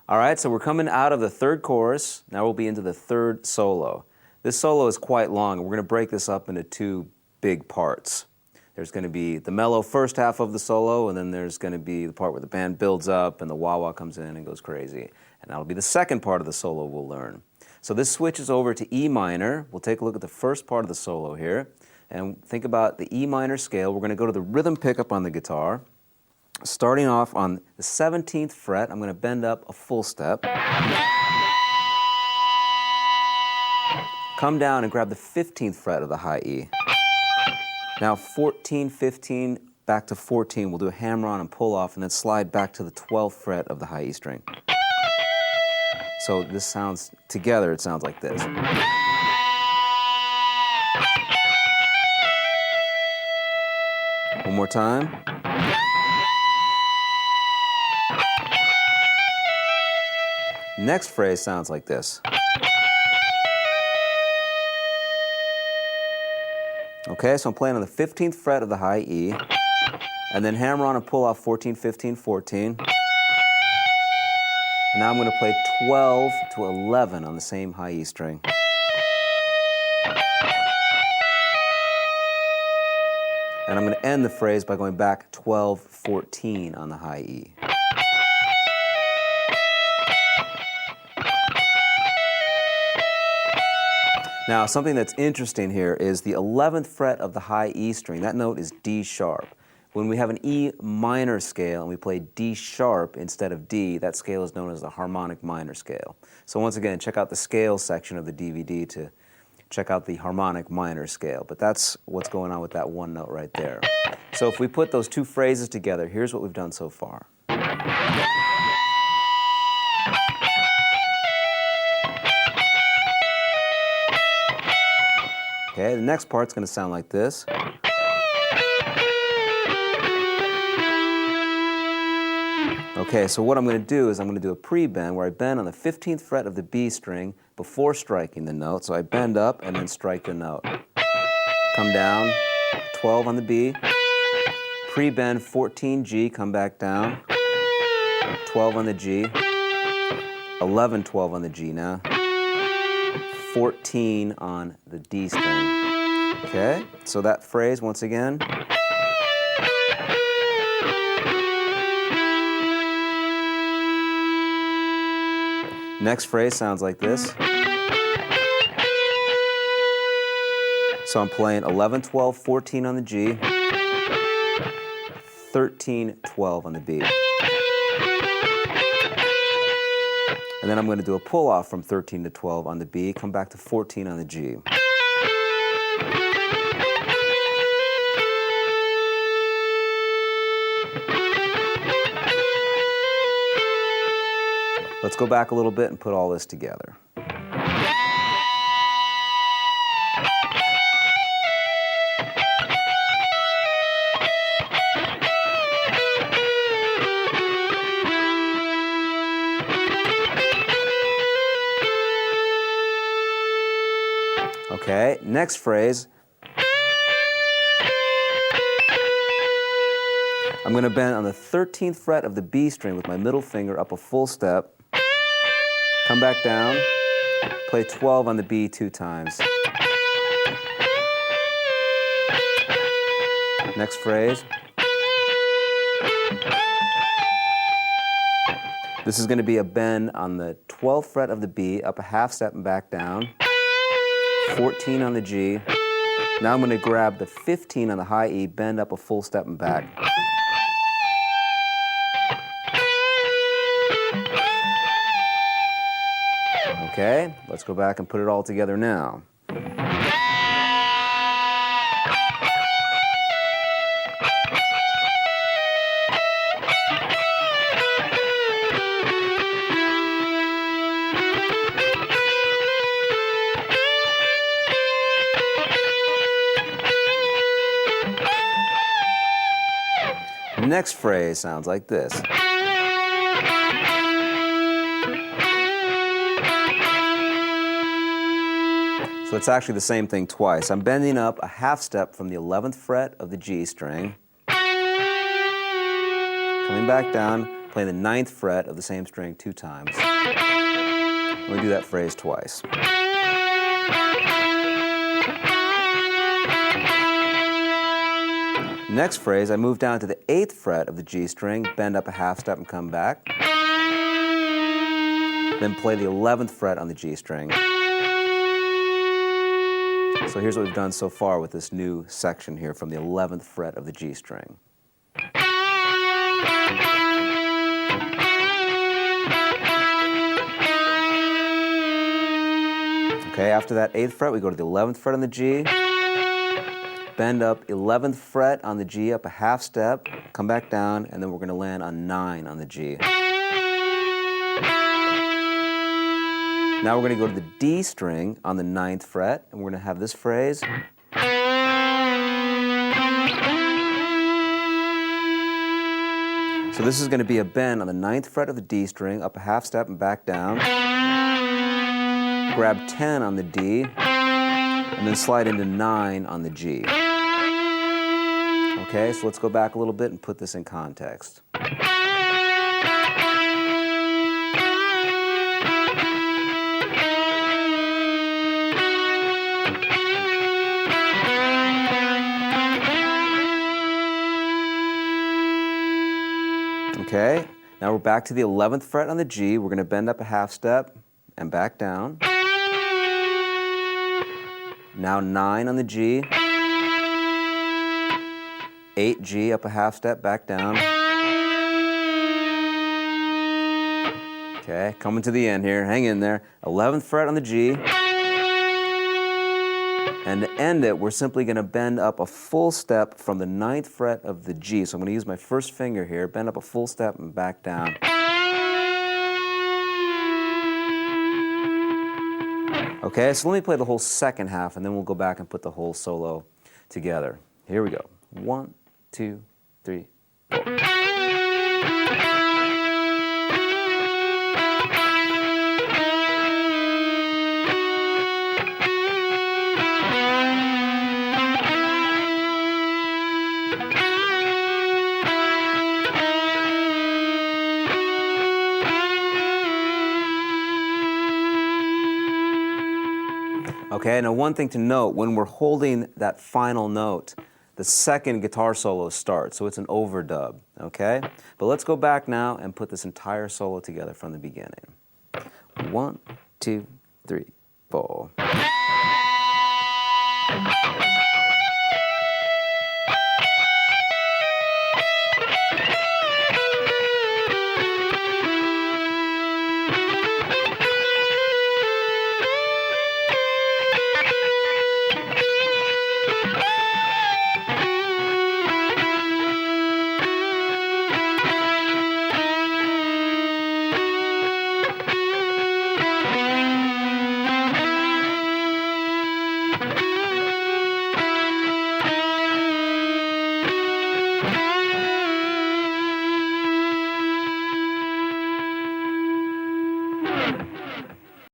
All right, so we're coming out of the third chorus. Now we'll be into the third solo. This solo is quite long, and we're going to break this up into two big parts. There's going to be the mellow first half of the solo, and then there's going to be the part where the band builds up and the wah-wah comes in and goes crazy. And that'll be the second part of the solo we'll learn. So this switches over to E minor. We'll take a look at the first part of the solo here, and think about the E minor scale. We're going to go to the rhythm pickup on the guitar. Starting off on the 17th fret, I'm going to bend up a full step. Come down and grab the 15th fret of the high E. Now 14, 15, back to 14, we'll do a hammer-on and pull off, and then slide back to the 12th fret of the high E string. So this sounds, together it sounds like this. One more time. Next phrase sounds like this. Okay, so I'm playing on the 15th fret of the high E, and then hammer on and pull off 14, 15, 14. And now I'm going to play 12 to 11 on the same high E string. And I'm going to end the phrase by going back 12, 14 on the high E. Now, something that's interesting here is the 11th fret of the high E string. That note is D sharp. When we have an E minor scale and we play D sharp instead of D, that scale is known as the harmonic minor scale. So once again, check out the scale section of the DVD to check out the harmonic minor scale. But that's what's going on with that one note right there. So if we put those two phrases together, here's what we've done so far. Okay, the next part's going to sound like this. Okay, so what I'm going to do is I'm going to do a pre-bend where I bend on the 15th fret of the B string before striking the note. So I bend up and then strike the note. Come down, 12 on the B. Pre-bend 14 G, come back down. 12 on the G. 11, 12 on the G now. 14 on the D string. Okay, so that phrase once again. Next phrase sounds like this. So I'm playing 11, 12, 14 on the G, 13, 12 on the B. And then I'm going to do a pull-off from 13 to 12 on the B, come back to 14 on the G. Let's go back a little bit and put all this together. Okay, next phrase. I'm going to bend on the 13th fret of the B string with my middle finger up a full step. Come back down, play 12 on the B 2 times. Next phrase. This is going to be a bend on the 12th fret of the B, up a half step and back down. 14 on the G. Now I'm going to grab the 15 on the high E, bend up a full step and back. Okay, let's go back and put it all together now. Next phrase sounds like this. So it's actually the same thing twice. I'm bending up a half step from the 11th fret of the G string, coming back down, playing the 9th fret of the same string 2 times. We do that phrase twice. Next phrase, I move down to the 8th fret of the G string, bend up a half step and come back. Then play the 11th fret on the G string. So here's what we've done so far with this new section here from the 11th fret of the G string. Okay, after that 8th fret, we go to the 11th fret on the G, bend up 11th fret on the G up a half step, come back down, and then we're going to land on 9 on the G. Now we're going to go to the D string on the 9th fret, and we're going to have this phrase. So this is going to be a bend on the 9th fret of the D string, up a half step and back down. Grab 10 on the D, and then slide into 9 on the G. Okay, so let's go back a little bit and put this in context. Okay, now we're back to the 11th fret on the G. We're going to bend up a half step and back down. Now 9 on the G, 8 G up a half step, back down. Okay, coming to the end here, hang in there. 11th fret on the G. And to end it, we're simply going to bend up a full step from the 9th fret of the G. So I'm going to use my first finger here, bend up a full step and back down. Okay, so let me play the whole second half, and then we'll go back and put the whole solo together. Here we go. 1, 2, 3, 4. Okay, now one thing to note, when we're holding that final note, the second guitar solo starts, so it's an overdub, okay? But let's go back now and put this entire solo together from the beginning. 1, 2, 3, 4.